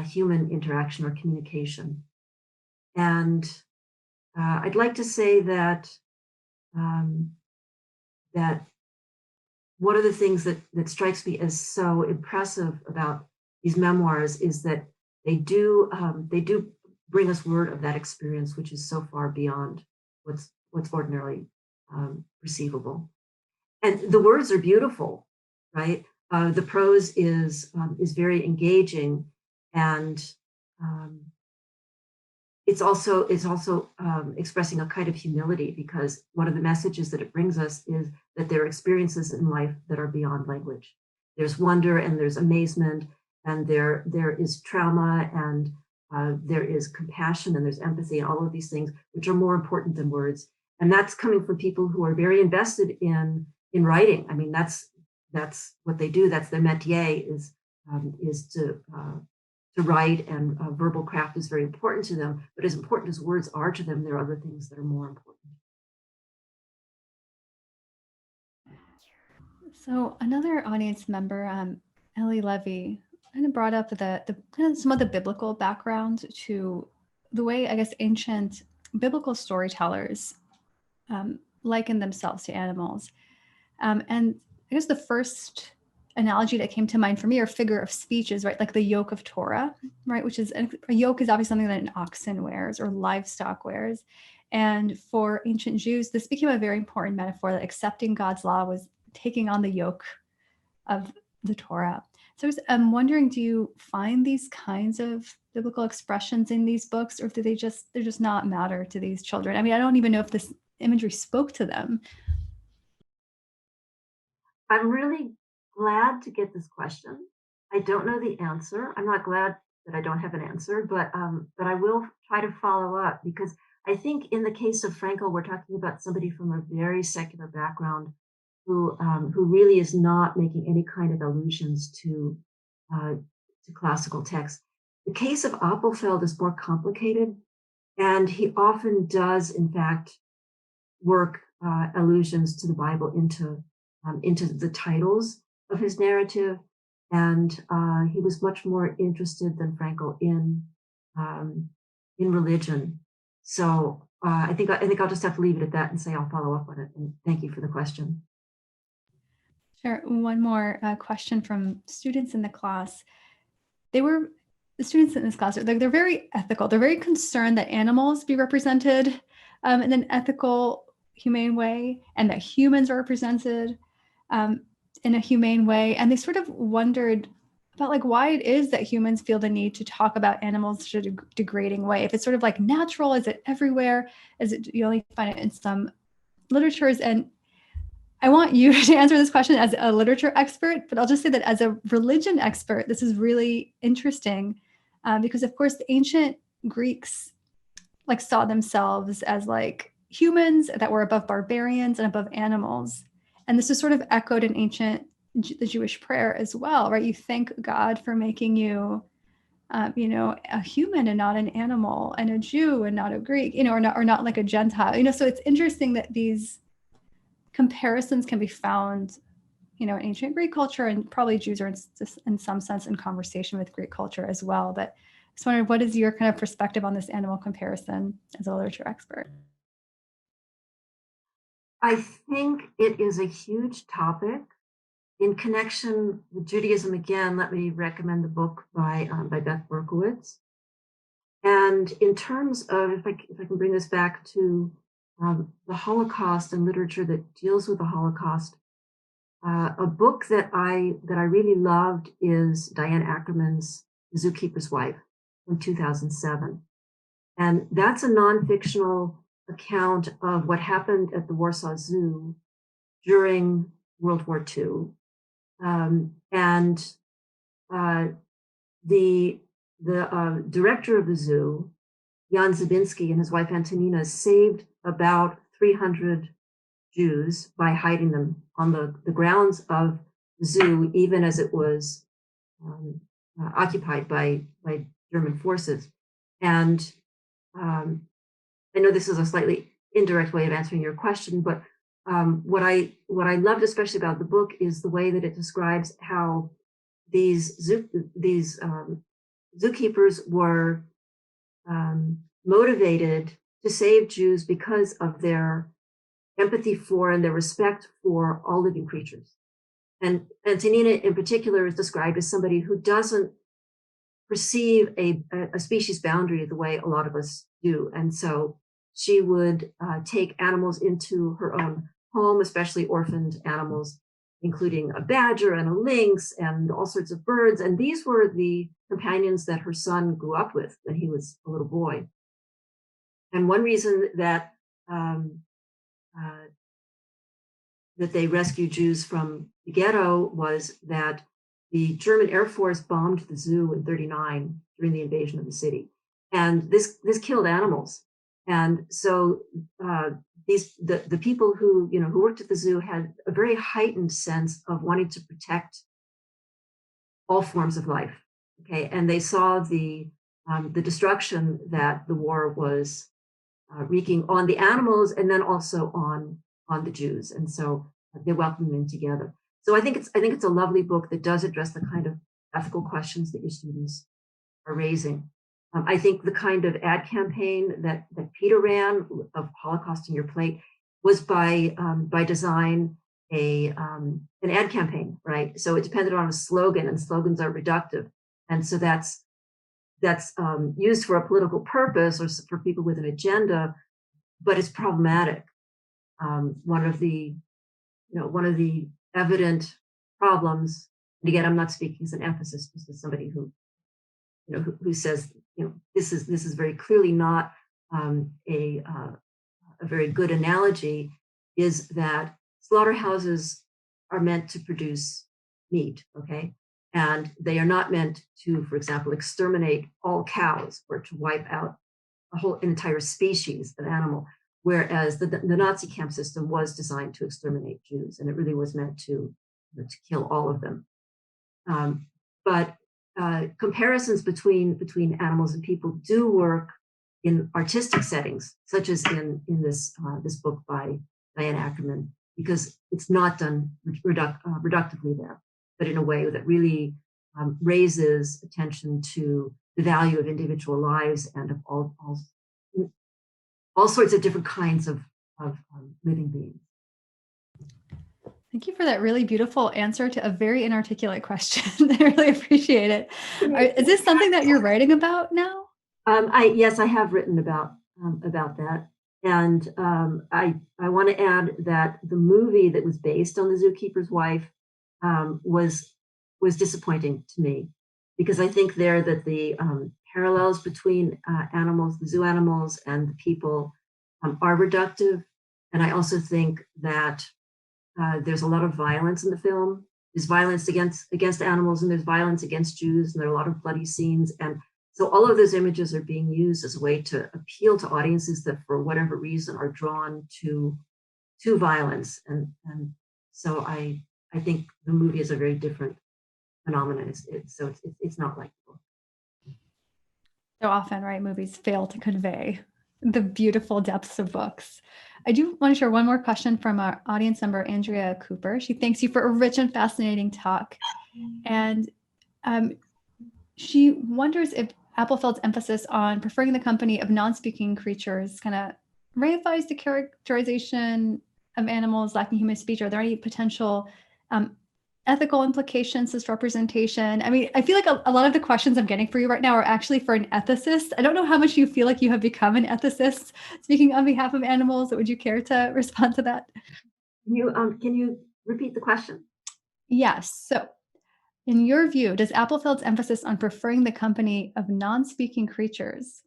S4: human interaction or communication. And I'd like to say that um, that one of the things that strikes me as so impressive about these memoirs is that they do bring us word of that experience, which is so far beyond what's ordinarily perceivable. And the words are beautiful, right? The prose is very engaging, and um, it's also expressing a kind of humility, because one of the messages that it brings us is that there are experiences in life that are beyond language. There's wonder and there's amazement, and there is trauma, and there is compassion and there's empathy, and all of these things which are more important than words. And that's coming from people who are very invested in writing. I mean, that's what they do. That's their métier, is to write, and verbal craft is very important to them. But as important as words are to them, there are other things that are more important.
S1: So another audience member, Ellie Levy, kind of brought up the kind of some of the biblical background to the way, I guess, ancient biblical storytellers liken themselves to animals. And I guess the first analogy that came to mind for me, or figure of speech, is right, like the yoke of Torah, right? Which is a yoke is obviously something that an oxen wears or livestock wears. And for ancient Jews, this became a very important metaphor that accepting God's law was taking on the yoke of the Torah. So I'm wondering, do you find these kinds of biblical expressions in these books, or do they're just not matter to these children? I mean, I don't even know if this imagery spoke to them.
S4: I'm really glad to get this question. I don't know the answer. I'm not glad that I don't have an answer, but I will try to follow up, because I think in the case of Frankel, we're talking about somebody from a very secular background who really is not making any kind of allusions to classical texts. The case of Appelfeld is more complicated, and he often does, in fact, work allusions to the Bible into the titles of his narrative, and he was much more interested than Frankel in religion. So I think I'll just have to leave it at that and say I'll follow up on it. And thank you for the question.
S1: Sure. One more question from students in the class. The students in this class, they're very ethical. They're very concerned that animals be represented in an ethical, humane way, and that humans are represented in a humane way. And they sort of wondered about like why it is that humans feel the need to talk about animals in a degrading way. If it's sort of like natural, is it everywhere? Is it, you only find it in some literatures? And I want you to answer this question as a literature expert, but I'll just say that as a religion expert, this is really interesting because, of course, the ancient Greeks like saw themselves as like humans that were above barbarians and above animals. And this is sort of echoed in the Jewish prayer as well, right? You thank God for making you, a human and not an animal, and a Jew and not a Greek, or not like a Gentile, So it's interesting that these comparisons can be found, in ancient Greek culture, and probably Jews are in some sense in conversation with Greek culture as well. But I just wondered, what is your kind of perspective on this animal comparison as a literature expert?
S4: I think it is a huge topic. In connection with Judaism, again, let me recommend the book by Beth Berkowitz. And in terms of, if I can bring this back to the Holocaust and literature that deals with the Holocaust, a book that I really loved is Diane Ackerman's The Zookeeper's Wife from 2007. And that's a non-fictional account of what happened at the Warsaw Zoo during World War II. And the director of the zoo, Jan Zabinski, and his wife Antonina saved about 300 Jews by hiding them on the grounds of the zoo, even as it was occupied by German forces. And I know this is a slightly indirect way of answering your question, but what I loved especially about the book is the way that it describes how these zookeepers were motivated to save Jews because of their empathy for and their respect for all living creatures. And Antonina in particular is described as somebody who doesn't perceive a species boundary the way a lot of us do. And so she would take animals into her own home, especially orphaned animals, including a badger and a lynx and all sorts of birds. And these were the companions that her son grew up with when he was a little boy. And one reason that that they rescued Jews from the ghetto was that the German Air Force bombed the zoo in 1939 during the invasion of the city. And this killed animals. And so the people who worked at the zoo had a very heightened sense of wanting to protect all forms of life. Okay, and they saw the destruction that the war was wreaking on the animals and then also on the Jews, and so they welcomed them in together. So I think it's a lovely book that does address the kind of ethical questions that your students are raising. I think the kind of ad campaign that Peter ran of Holocaust in Your Plate was by design an ad campaign, right? So it depended on a slogan, and slogans are reductive, and so that's used for a political purpose or for people with an agenda, but it's problematic. One of the evident problems, and again, I'm not speaking as an ethicist, just as somebody who says, this is very clearly not a very good analogy, is that slaughterhouses are meant to produce meat, okay? And they are not meant to, for example, exterminate all cows or to wipe out an entire species of animal, whereas the Nazi camp system was designed to exterminate Jews, and it really was meant to kill all of them. But comparisons between animals and people do work in artistic settings, such as in this book by Diane Ackerman, because it's not done reductively there, but in a way that really raises attention to the value of individual lives and of all sorts of different kinds of living beings.
S1: Thank you for that really beautiful answer to a very inarticulate question. I really appreciate it. Is this something that you're writing about now?
S4: Yes, I have written about that. And I want to add that the movie that was based on The Zookeeper's Wife was disappointing to me, because I think there that the parallels between animals, the zoo animals, and the people are reductive. And I also think that there's a lot of violence in the film. There's violence against animals, and there's violence against Jews, and there are a lot of bloody scenes. And so all of those images are being used as a way to appeal to audiences that, for whatever reason, are drawn to violence. And so I think the movie is a very different phenomenon. It's not like the book.
S1: So often, right, movies fail to convey the beautiful depths of books. I do want to share one more question from our audience member, Andrea Cooper. She thanks you for a rich and fascinating talk. And she wonders if Appelfeld's emphasis on preferring the company of non-speaking creatures kind of reifies the characterization of animals lacking human speech. Are there any potential ethical implications to this representation? I mean, I feel like a lot of the questions I'm getting for you right now are actually for an ethicist. I don't know how much you feel like you have become an ethicist speaking on behalf of animals. Would you care to respond to that?
S4: Can you repeat the question?
S1: Yes. So, in your view, does Appelfeld's emphasis on preferring the company of non-speaking creatures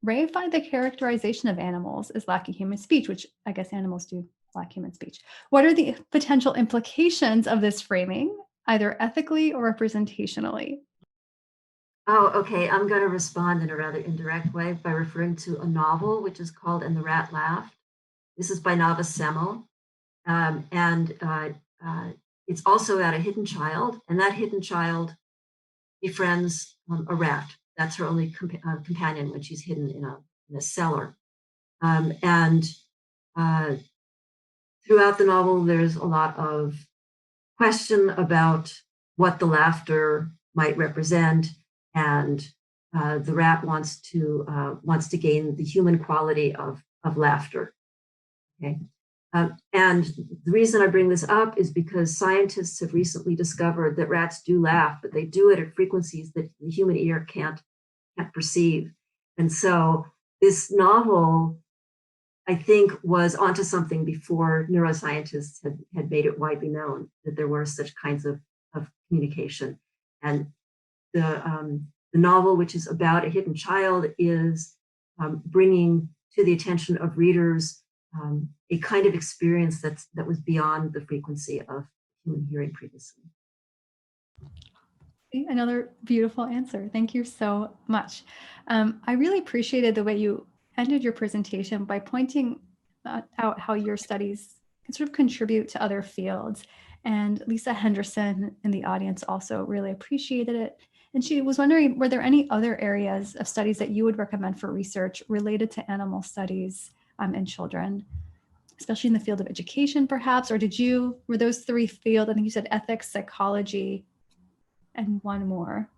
S1: reify the characterization of animals as lacking human speech, which I guess animals do lack human speech? What are the potential implications of this framing, either ethically or representationally?
S4: Oh, okay. I'm going to respond in a rather indirect way by referring to a novel which is called And the Rat Laughed. This is by Nava Semmel. And it's also about a hidden child, and that hidden child befriends a rat. That's her only companion when she's hidden in a cellar. And throughout the novel, there's a lot of question about what the laughter might represent, and the rat wants to gain the human quality of laughter. Okay. And the reason I bring this up is because scientists have recently discovered that rats do laugh, but they do it at frequencies that the human ear can't perceive. And so this novel, I think, was onto something before neuroscientists had made it widely known that there were such kinds of communication. And the novel, which is about a hidden child, is bringing to the attention of readers a kind of experience that was beyond the frequency of human hearing previously.
S1: Another beautiful answer. Thank you so much. I really appreciated the way you ended your presentation by pointing out how your studies can sort of contribute to other fields. And Lisa Henderson in the audience also really appreciated it. And she was wondering, were there any other areas of studies that you would recommend for research related to animal studies in children, especially in the field of education, perhaps? Or were those three fields? I think you said ethics, psychology, and one more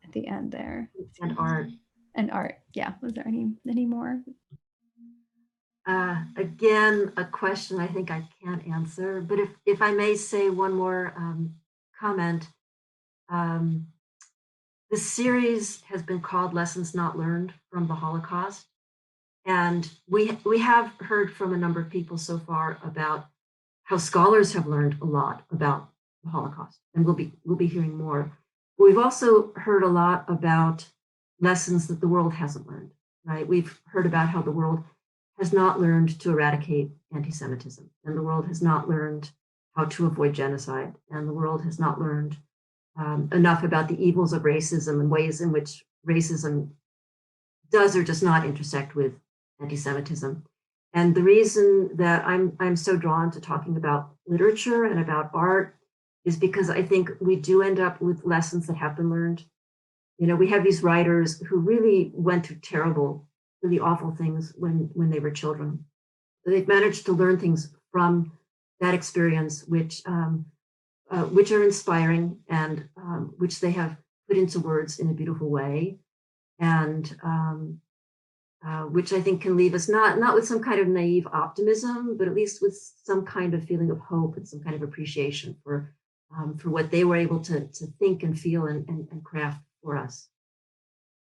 S1: at the end there.
S4: And art.
S1: And art. Yeah. Was there any more?
S4: Again, a question I think I can't answer, but if I may say one more comment, the series has been called Lessons Not Learned from the Holocaust. And we have heard from a number of people so far about how scholars have learned a lot about the Holocaust, and we'll be hearing more. But we've also heard a lot about lessons that the world hasn't learned, right? We've heard about how the world has not learned to eradicate anti-Semitism, and the world has not learned how to avoid genocide, and the world has not learned enough about the evils of racism and ways in which racism does or does not intersect with anti-Semitism. And the reason that I'm so drawn to talking about literature and about art is because I think we do end up with lessons that have been learned. You know, we have these writers who really went through terrible, really awful things when they were children. They've managed to learn things from that experience, which are inspiring and which they have put into words in a beautiful way, and which I think can leave us not with some kind of naive optimism, but at least with some kind of feeling of hope and some kind of appreciation for what they were able to think and feel and craft for us.